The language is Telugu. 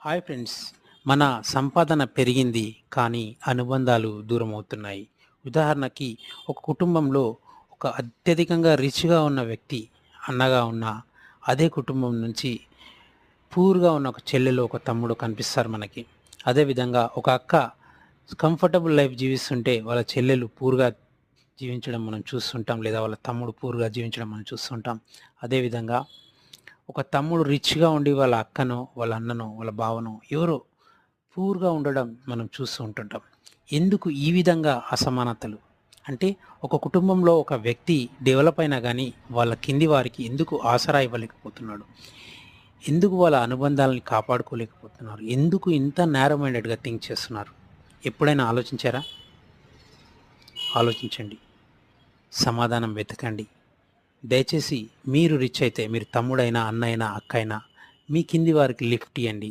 Hi friends. మన సంపాదన పెరిగింది కానీ అనుబంధాలు దూరం అవుతున్నాయి. ఉదాహరణకి ఒక కుటుంబంలో ఒక అత్యధికంగా రిచ్‌గా ఉన్న వ్యక్తి అన్నగా ఉన్న అదే కుటుంబం నుంచి పూర్‌గా ఉన్న ఒక చెల్లెలు, ఒక తమ్ముడు కనిపిస్తారు మనకి. అదేవిధంగా ఒక అక్క కంఫర్టబుల్ లైఫ్ జీవిస్తుంటే వాళ్ళ చెల్లెలు పూర్‌గా జీవించడం మనం చూస్తుంటాం. లేదా వాళ్ళ తమ్ముడు పూర్‌గా జీవించడం మనం చూస్తుంటాం. అదేవిధంగా ఒక తమ్ముడు రిచ్‌గా ఉండి వాళ్ళ అక్కనో, వాళ్ళ అన్ననో, వాళ్ళ బావనో ఎవరో పూర్‌గా ఉండడం మనం చూస్తూ ఉంటుంటాం. ఎందుకు ఈ విధంగా అసమానతలు? అంటే ఒక కుటుంబంలో ఒక వ్యక్తి డెవలప్ అయినా గానీ వాళ్ళ కింది వారికి ఎందుకు ఆసరా ఇవ్వలేకపోతున్నాడు? ఎందుకు వాళ్ళ అనుబంధాలని కాపాడుకోలేకపోతున్నారు? ఎందుకు ఇంత నారో మైండెడ్‌గా థింక్ చేస్తున్నారు? ఎప్పుడైనా ఆలోచించారా? ఆలోచించండి. సమాధానం వెతకండి. దయచేసి మీరు రిచ్ అయితే మీరు తమ్ముడైనా, అన్నయినా, అక్కయినా మీ కింది వారికి లిఫ్ట్ ఇయ్యండి.